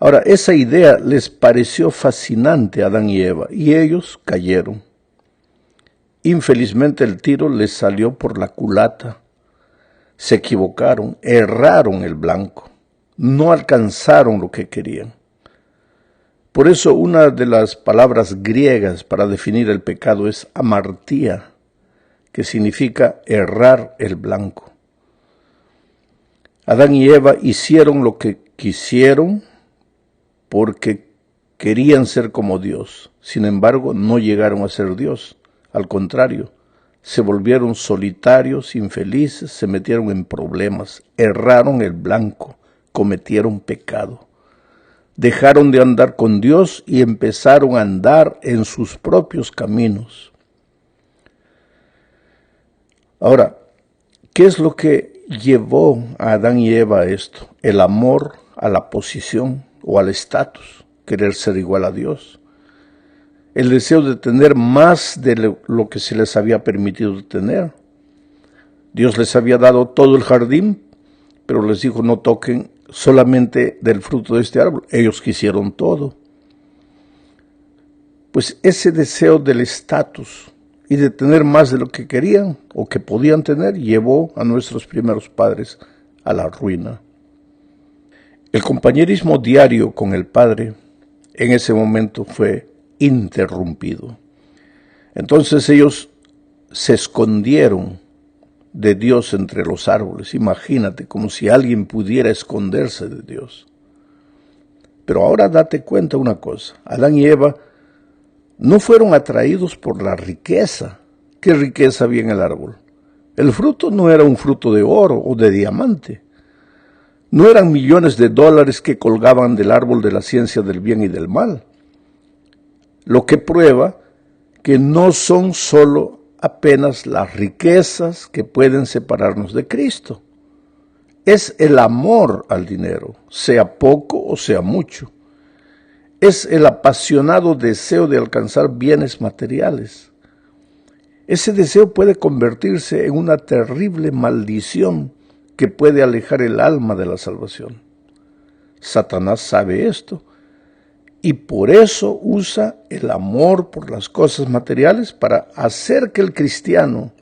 Ahora, esa idea les pareció fascinante a Adán y Eva, y ellos cayeron. Infelizmente el tiro les salió por la culata. Se equivocaron, erraron el blanco, no alcanzaron lo que querían. Por eso una de las palabras griegas para definir el pecado es amartía, que significa errar el blanco. Adán y Eva hicieron lo que quisieron porque querían ser como Dios. Sin embargo, no llegaron a ser Dios. Al contrario, se volvieron solitarios, infelices, se metieron en problemas, erraron el blanco, cometieron pecado. Dejaron de andar con Dios y empezaron a andar en sus propios caminos. Ahora, ¿qué es lo que llevó a Adán y Eva a esto? El amor a la posición o al estatus, querer ser igual a Dios. El deseo de tener más de lo que se les había permitido tener. Dios les había dado todo el jardín, pero les dijo no toquen solamente del fruto de este árbol. Ellos quisieron todo. Pues ese deseo del estatus y de tener más de lo que querían o que podían tener llevó a nuestros primeros padres a la ruina. El compañerismo diario con el Padre en ese momento fue interrumpido. Entonces ellos se escondieron de Dios entre los árboles. Imagínate, como si alguien pudiera esconderse de Dios. Pero ahora date cuenta una cosa, Adán y Eva no fueron atraídos por la riqueza. ¿Qué riqueza había en el árbol? El fruto no era un fruto de oro o de diamante. No eran millones de dólares que colgaban del árbol de la ciencia del bien y del mal. Lo que prueba que no son solo apenas las riquezas que pueden separarnos de Cristo. Es el amor al dinero, sea poco o sea mucho. Es el apasionado deseo de alcanzar bienes materiales. Ese deseo puede convertirse en una terrible maldición que puede alejar el alma de la salvación. Satanás sabe esto y por eso usa el amor por las cosas materiales para hacer que el cristiano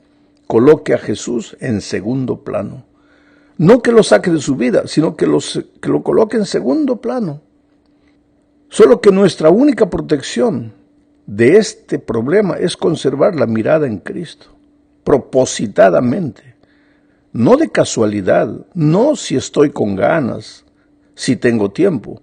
coloque a Jesús en segundo plano. No que lo saque de su vida, sino que lo coloque en segundo plano. Solo que nuestra única protección de este problema es conservar la mirada en Cristo, propositadamente, no de casualidad, no si estoy con ganas, si tengo tiempo,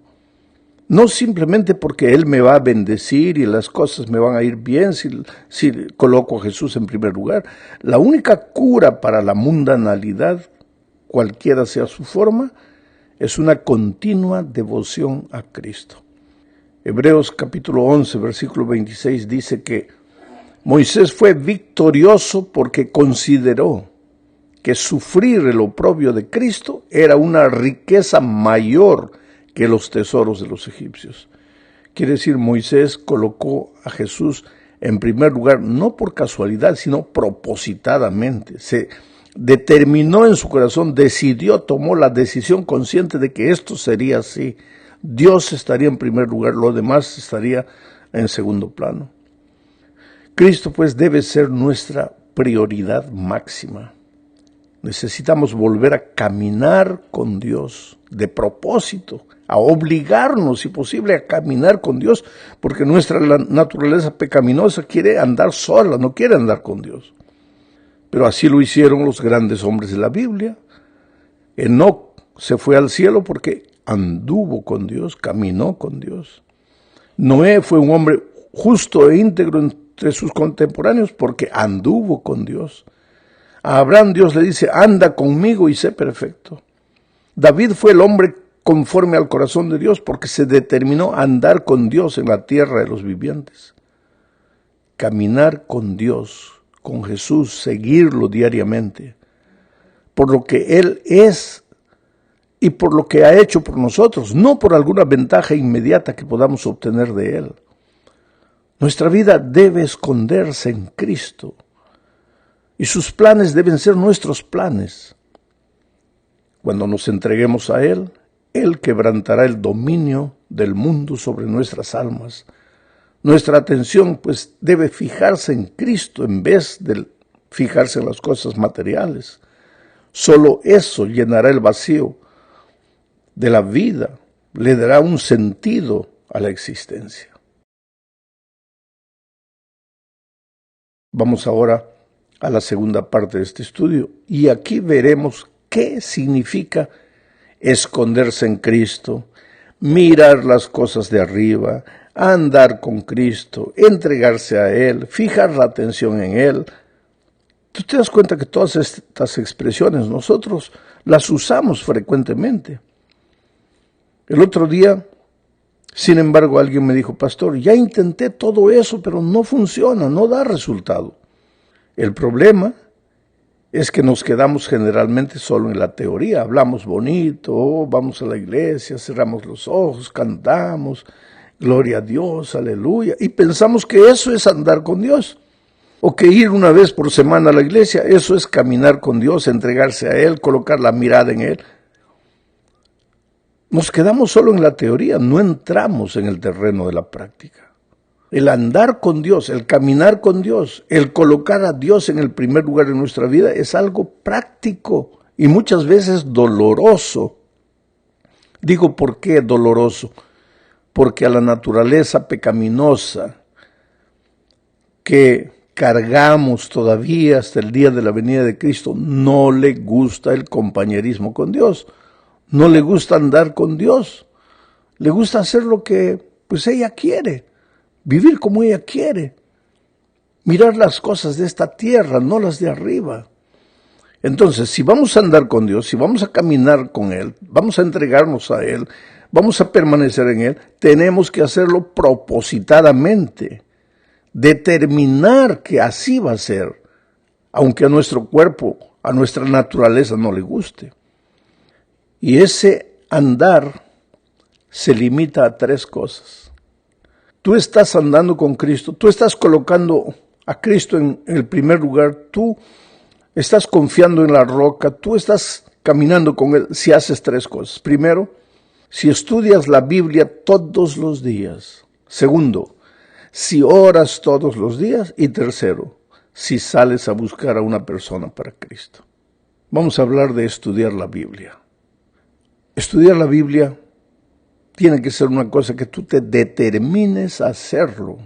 no simplemente porque Él me va a bendecir y las cosas me van a ir bien si coloco a Jesús en primer lugar. La única cura para la mundanalidad, cualquiera sea su forma, es una continua devoción a Cristo. Hebreos capítulo 11, versículo 26 dice que Moisés fue victorioso porque consideró que sufrir el oprobio de Cristo era una riqueza mayor que los tesoros de los egipcios. Quiere decir, Moisés colocó a Jesús en primer lugar, no por casualidad, sino propositadamente. Se determinó en su corazón, decidió, tomó la decisión consciente de que esto sería así. Dios estaría en primer lugar, lo demás estaría en segundo plano. Cristo pues debe ser nuestra prioridad máxima. Necesitamos volver a caminar con Dios de propósito, a obligarnos, si posible, a caminar con Dios, porque nuestra naturaleza pecaminosa quiere andar sola, no quiere andar con Dios. Pero así lo hicieron los grandes hombres de la Biblia. Enoc se fue al cielo porque anduvo con Dios, caminó con Dios. Noé fue un hombre justo e íntegro entre sus contemporáneos porque anduvo con Dios. A Abraham Dios le dice, anda conmigo y sé perfecto. David fue el hombre conforme al corazón de Dios porque se determinó a andar con Dios en la tierra de los vivientes. Caminar con Dios, con Jesús, seguirlo diariamente, por lo que Él es y por lo que ha hecho por nosotros, no por alguna ventaja inmediata que podamos obtener de Él. Nuestra vida debe esconderse en Cristo y sus planes deben ser nuestros planes. Cuando nos entreguemos a Él, Él quebrantará el dominio del mundo sobre nuestras almas. Nuestra atención pues debe fijarse en Cristo en vez de fijarse en las cosas materiales. Solo eso llenará el vacío de la vida, le dará un sentido a la existencia. Vamos ahora a la segunda parte de este estudio y aquí veremos qué significa esconderse en Cristo, mirar las cosas de arriba, andar con Cristo, entregarse a Él, fijar la atención en Él. Tú te das cuenta que todas estas expresiones nosotros las usamos frecuentemente. El otro día, sin embargo, alguien me dijo, pastor, ya intenté todo eso, pero no funciona, no da resultado. El problema es que nos quedamos generalmente solo en la teoría. Hablamos bonito, vamos a la iglesia, cerramos los ojos, cantamos, gloria a Dios, aleluya, y pensamos que eso es andar con Dios. O que ir una vez por semana a la iglesia, eso es caminar con Dios, entregarse a Él, colocar la mirada en Él. Nos quedamos solo en la teoría, no entramos en el terreno de la práctica. El andar con Dios, el caminar con Dios, el colocar a Dios en el primer lugar de nuestra vida es algo práctico y muchas veces doloroso. Digo, ¿por qué doloroso? Porque a la naturaleza pecaminosa que cargamos todavía hasta el día de la venida de Cristo, no le gusta el compañerismo con Dios, no le gusta andar con Dios, le gusta hacer lo que pues ella quiere, vivir como ella quiere, mirar las cosas de esta tierra, no las de arriba. Entonces, si vamos a andar con Dios, si vamos a caminar con Él, vamos a entregarnos a Él, vamos a permanecer en Él, tenemos que hacerlo propositadamente, determinar que así va a ser, aunque a nuestro cuerpo, a nuestra naturaleza no le guste. Y ese andar se limita a 3 cosas. Tú estás andando con Cristo, tú estás colocando a Cristo en el primer lugar, tú estás confiando en la roca, tú estás caminando con Él si haces 3 cosas. Primero, si estudias la Biblia todos los días. Segundo, si oras todos los días. Y tercero, si sales a buscar a una persona para Cristo. Vamos a hablar de estudiar la Biblia. Estudiar la Biblia tiene que ser una cosa que tú te determines a hacerlo.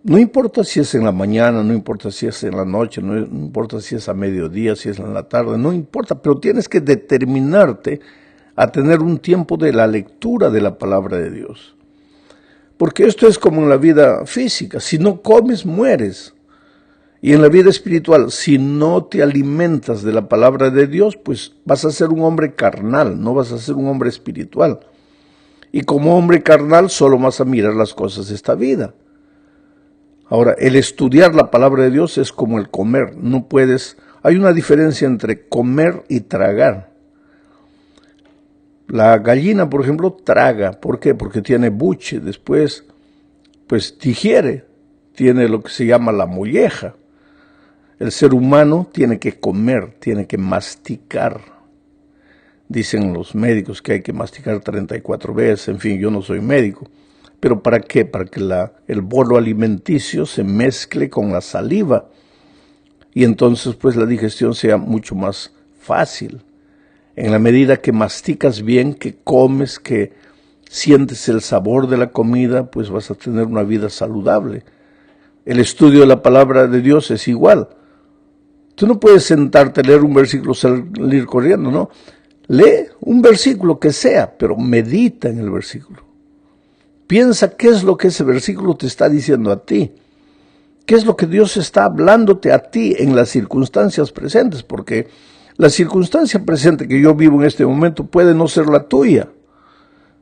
No importa si es en la mañana, no importa si es en la noche, no importa si es a mediodía, si es en la tarde, no importa, pero tienes que determinarte a tener un tiempo de la lectura de la palabra de Dios. Porque esto es como en la vida física, si no comes, mueres. Y en la vida espiritual, si no te alimentas de la palabra de Dios, pues vas a ser un hombre carnal, no vas a ser un hombre espiritual. Y como hombre carnal, solo vas a mirar las cosas de esta vida. Ahora, el estudiar la palabra de Dios es como el comer. No puedes, hay una diferencia entre comer y tragar. La gallina, por ejemplo, traga. ¿Por qué? Porque tiene buche. Después, pues digiere. Tiene lo que se llama la molleja. El ser humano tiene que comer, tiene que masticar. Dicen los médicos que hay que masticar 34 veces. En fin, yo no soy médico. ¿Pero para qué? Para que el bolo alimenticio se mezcle con la saliva. Y entonces, pues, la digestión sea mucho más fácil. En la medida que masticas bien, que comes, que sientes el sabor de la comida, pues vas a tener una vida saludable. El estudio de la palabra de Dios es igual. Tú no puedes sentarte a leer un versículo, salir corriendo, ¿no? Lee un versículo que sea, pero medita en el versículo. Piensa qué es lo que ese versículo te está diciendo a ti. ¿Qué es lo que Dios está hablándote a ti en las circunstancias presentes? Porque la circunstancia presente que yo vivo en este momento puede no ser la tuya.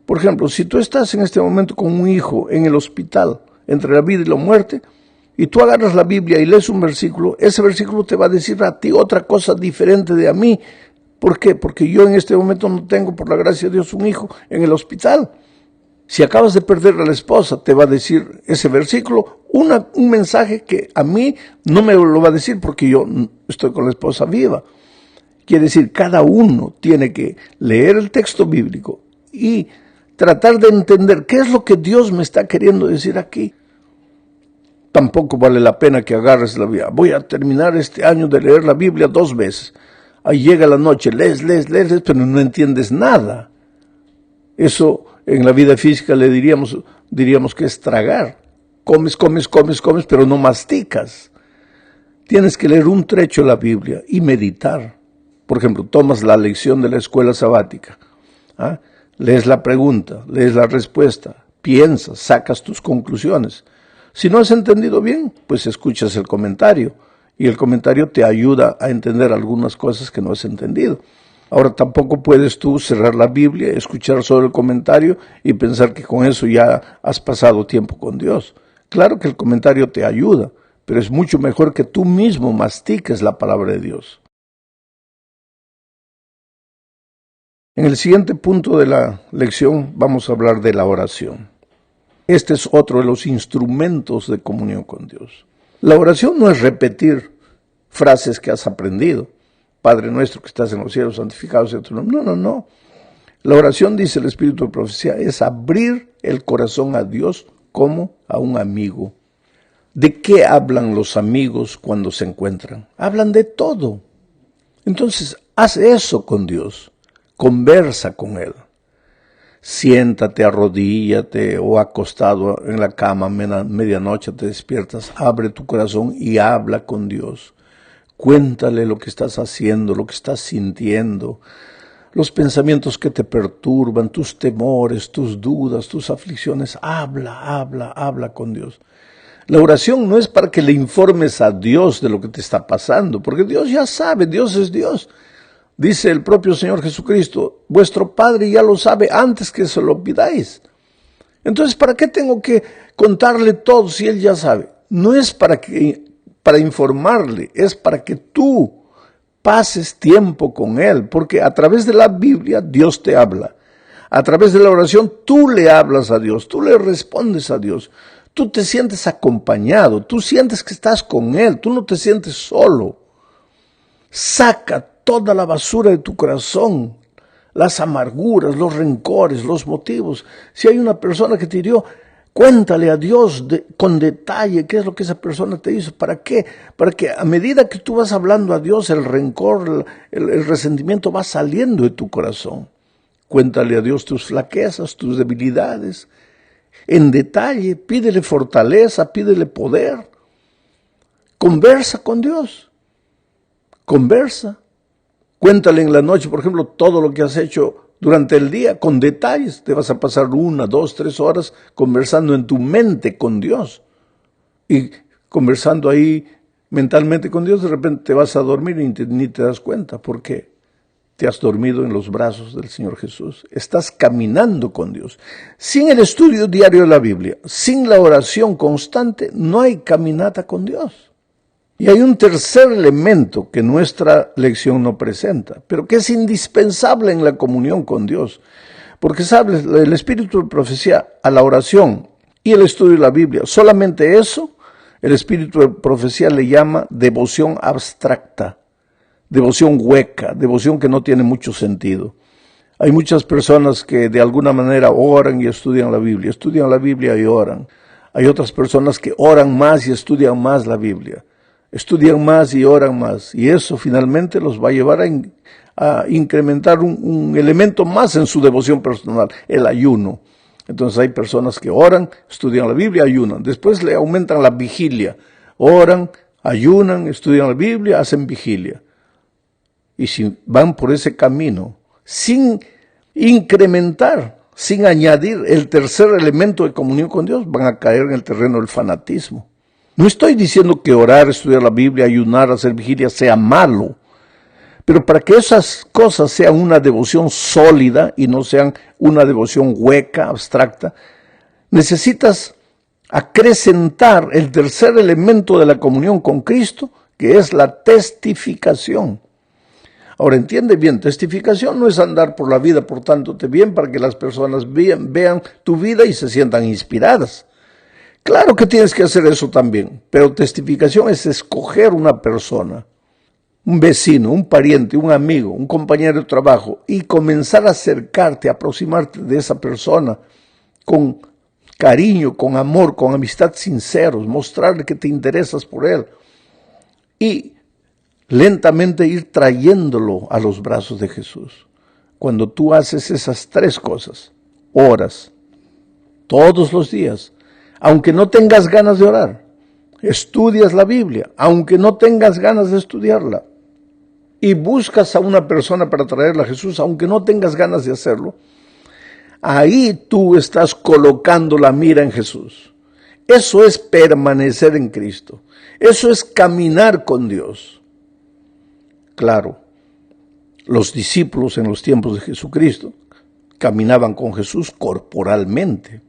Por ejemplo, si tú estás en este momento con un hijo en el hospital, entre la vida y la muerte, y tú agarras la Biblia y lees un versículo, ese versículo te va a decir a ti otra cosa diferente de a mí. ¿Por qué? Porque yo en este momento no tengo, por la gracia de Dios, un hijo en el hospital. Si acabas de perder a la esposa, te va a decir ese versículo un mensaje que a mí no me lo va a decir porque yo estoy con la esposa viva. Quiere decir, cada uno tiene que leer el texto bíblico y tratar de entender qué es lo que Dios me está queriendo decir aquí. Tampoco vale la pena que agarres la Biblia. Voy a terminar este año de leer la Biblia 2 veces. Ahí llega la noche, lees, pero no entiendes nada. Eso en la vida física le diríamos que es tragar. Comes, pero no masticas. Tienes que leer un trecho de la Biblia y meditar. Por ejemplo, tomas la lección de la escuela sabática. Lees la pregunta, lees la respuesta, piensas, sacas tus conclusiones. Si no has entendido bien, pues escuchas el comentario. Y el comentario te ayuda a entender algunas cosas que no has entendido. Ahora tampoco puedes tú cerrar la Biblia, escuchar solo el comentario y pensar que con eso ya has pasado tiempo con Dios. Claro que el comentario te ayuda, pero es mucho mejor que tú mismo mastiques la palabra de Dios. En el siguiente punto de la lección vamos a hablar de la oración. Este es otro de los instrumentos de comunión con Dios. La oración no es repetir frases que has aprendido. Padre nuestro que estás en los cielos, santificado sea tu nombre. No. La oración, dice el Espíritu de Profecía, es abrir el corazón a Dios como a un amigo. ¿De qué hablan los amigos cuando se encuentran? Hablan de todo. Entonces, haz eso con Dios. Conversa con Él. Siéntate, arrodíllate o acostado en la cama, medianoche te despiertas, abre tu corazón y habla con Dios. Cuéntale lo que estás haciendo, lo que estás sintiendo, los pensamientos que te perturban, tus temores, tus dudas, tus aflicciones. Habla con Dios. La oración no es para que le informes a Dios de lo que te está pasando, porque Dios ya sabe, Dios es Dios. Dice el propio Señor Jesucristo, vuestro Padre ya lo sabe antes que se lo pidáis. Entonces, ¿para qué tengo que contarle todo si Él ya sabe? No es para informarle, es para que tú pases tiempo con Él, porque a través de la Biblia Dios te habla. A través de la oración tú le hablas a Dios, tú le respondes a Dios. Tú te sientes acompañado, tú sientes que estás con Él, tú no te sientes solo. Saca toda la basura de tu corazón, las amarguras, los rencores, los motivos. Si hay una persona que te hirió, cuéntale a Dios con detalle qué es lo que esa persona te hizo. ¿Para qué? Para que a medida que tú vas hablando a Dios, el rencor, el resentimiento va saliendo de tu corazón. Cuéntale a Dios tus flaquezas, tus debilidades. En detalle, pídele fortaleza, pídele poder. Conversa con Dios. Conversa. Cuéntale en la noche, por ejemplo, todo lo que has hecho durante el día, con detalles. Te vas a pasar 1, 2, 3 horas conversando en tu mente con Dios. Y conversando ahí mentalmente con Dios, de repente te vas a dormir y ni te das cuenta. ¿Por qué? Te has dormido en los brazos del Señor Jesús. Estás caminando con Dios. Sin el estudio diario de la Biblia, sin la oración constante, no hay caminata con Dios. Y hay un tercer elemento que nuestra lección no presenta, pero que es indispensable en la comunión con Dios. Porque, ¿sabes? El Espíritu de Profecía a la oración y el estudio de la Biblia, solamente eso, el Espíritu de Profecía le llama devoción abstracta, devoción hueca, devoción que no tiene mucho sentido. Hay muchas personas que de alguna manera oran y estudian la Biblia y oran. Hay otras personas que oran más y estudian más la Biblia. Estudian más y oran más, y eso finalmente los va a llevar a incrementar un elemento más en su devoción personal, el ayuno. Entonces hay personas que oran, estudian la Biblia, ayunan. Después le aumentan la vigilia. Oran, ayunan, estudian la Biblia, hacen vigilia. Y si van por ese camino, sin incrementar, sin añadir el tercer elemento de comunión con Dios, van a caer en el terreno del fanatismo. No estoy diciendo que orar, estudiar la Biblia, ayunar, hacer vigilia sea malo, pero para que esas cosas sean una devoción sólida y no sean una devoción hueca, abstracta, necesitas acrecentar el tercer elemento de la comunión con Cristo, que es la testificación. Ahora, entiende bien, testificación no es andar por la vida portándote bien para que las personas vean tu vida y se sientan inspiradas. Claro que tienes que hacer eso también, pero testificación es escoger una persona. un vecino, un pariente, un amigo, un compañero de trabajo, y comenzar a acercarte, a aproximarte de esa persona con cariño, con amor, con amistad sinceros, mostrarle que te interesas por él y lentamente ir trayéndolo a los brazos de Jesús. Cuando tú haces esas tres cosas, oras todos los días, aunque no tengas ganas de orar, estudias la Biblia, aunque no tengas ganas de estudiarla, y buscas a una persona para traerla a Jesús, aunque no tengas ganas de hacerlo, ahí tú estás colocando la mira en Jesús. Eso es permanecer en Cristo. Eso es caminar con Dios. Claro, los discípulos en los tiempos de Jesucristo caminaban con Jesús corporalmente.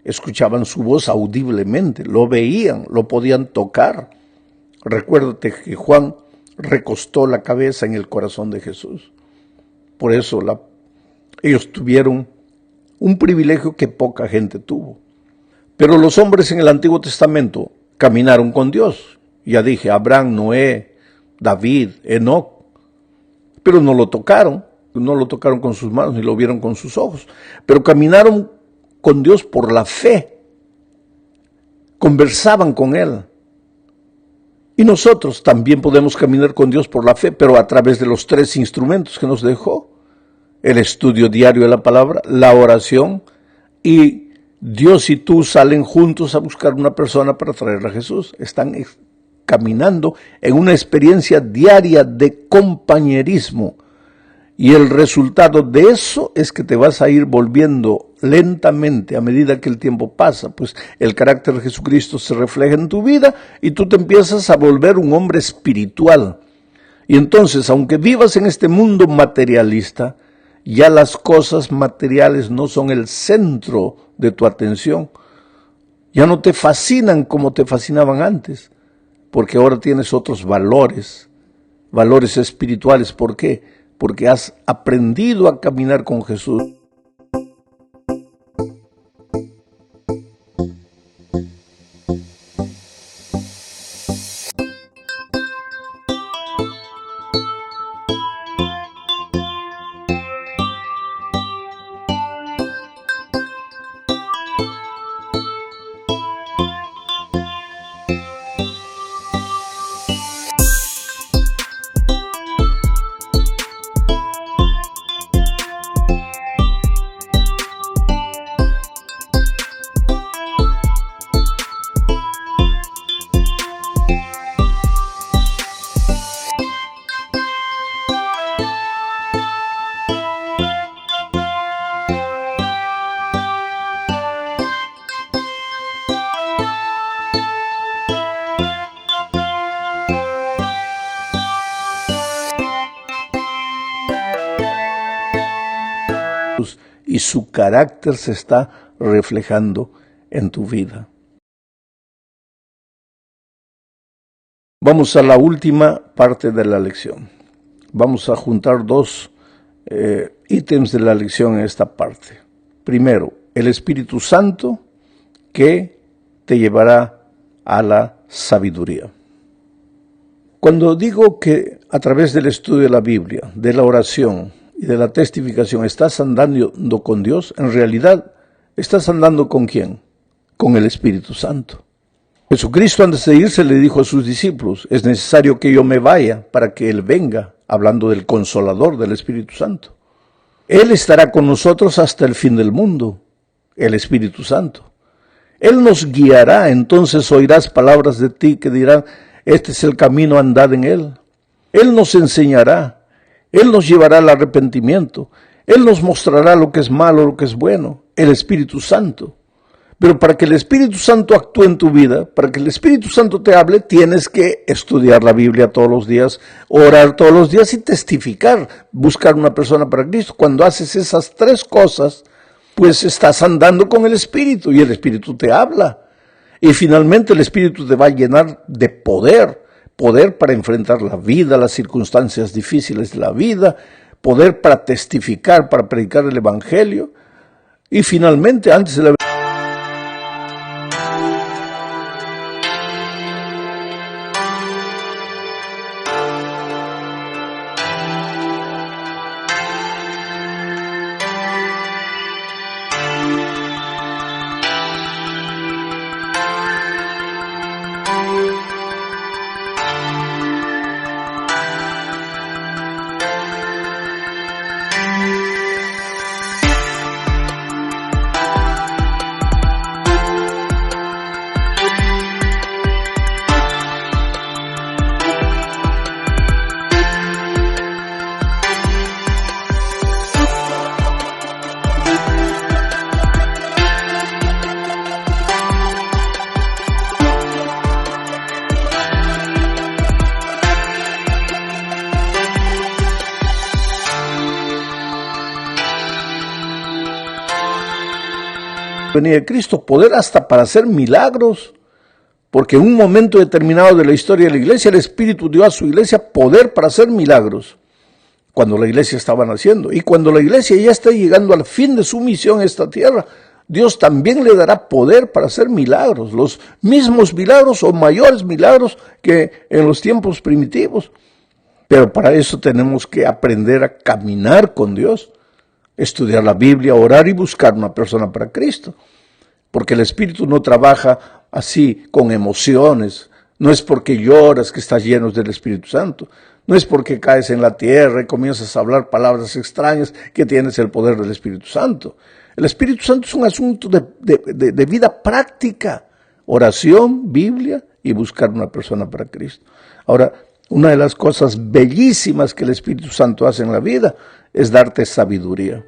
Escuchaban su voz audiblemente, lo veían, lo podían tocar. Recuérdate que Juan recostó la cabeza en el corazón de Jesús. Por eso ellos tuvieron un privilegio que poca gente tuvo. Pero los hombres en el Antiguo Testamento caminaron con Dios. Ya dije, Abraham, Noé, David, Enoc. Pero no lo tocaron con sus manos ni lo vieron con sus ojos. Pero caminaron con Dios por la fe. Conversaban con Él. Y nosotros también podemos caminar con Dios por la fe, pero a través de los tres instrumentos que nos dejó: el estudio diario de la palabra, la oración, y Dios y tú salen juntos a buscar una persona para traerla a Jesús. Están caminando en una experiencia diaria de compañerismo. Y el resultado de eso es que te vas a ir volviendo lentamente a medida que el tiempo pasa, pues el carácter de Jesucristo se refleja en tu vida y tú te empiezas a volver un hombre espiritual. Y entonces, aunque vivas en este mundo materialista, ya las cosas materiales no son el centro de tu atención. Ya no te fascinan como te fascinaban antes, porque ahora tienes otros valores espirituales. ¿Por qué? Porque has aprendido a caminar con Jesús. Y su carácter se está reflejando en tu vida. Vamos a la última parte de la lección. Vamos a juntar dos ítems de la lección en esta parte. Primero, el Espíritu Santo que te llevará a la sabiduría. Cuando digo que a través del estudio de la Biblia, de la oración y de la testificación estás andando con Dios, en realidad estás andando ¿con quién? Con el Espíritu Santo. Jesucristo, antes de irse, le dijo a sus discípulos: es necesario que yo me vaya para que Él venga, hablando del Consolador, del Espíritu Santo. Él estará con nosotros hasta el fin del mundo, el Espíritu Santo. Él nos guiará, entonces oirás palabras de ti que dirán: este es el camino, andad en él. Él nos enseñará. Él nos llevará al arrepentimiento. Él nos mostrará lo que es malo, lo que es bueno. El Espíritu Santo. Pero para que el Espíritu Santo actúe en tu vida, para que el Espíritu Santo te hable, tienes que estudiar la Biblia todos los días, orar todos los días y testificar, buscar una persona para Cristo. Cuando haces esas tres cosas, pues estás andando con el Espíritu y el Espíritu te habla. Y finalmente el Espíritu te va a llenar de poder para enfrentar la vida, las circunstancias difíciles de la vida, poder para testificar, para predicar el Evangelio. Y finalmente, antes de la venida de Cristo, poder hasta para hacer milagros, porque en un momento determinado de la historia de la iglesia, el Espíritu dio a su iglesia poder para hacer milagros, cuando la iglesia estaba naciendo. Y cuando la iglesia ya está llegando al fin de su misión en esta tierra, Dios también le dará poder para hacer milagros, los mismos milagros o mayores milagros que en los tiempos primitivos. Pero para eso tenemos que aprender a caminar con Dios, estudiar la Biblia, orar y buscar una persona para Cristo. Porque el Espíritu no trabaja así con emociones. No es porque lloras que estás lleno del Espíritu Santo. No es porque caes en la tierra y comienzas a hablar palabras extrañas que tienes el poder del Espíritu Santo. El Espíritu Santo es un asunto de vida práctica. Oración, Biblia y buscar una persona para Cristo. Ahora, una de las cosas bellísimas que el Espíritu Santo hace en la vida es darte sabiduría.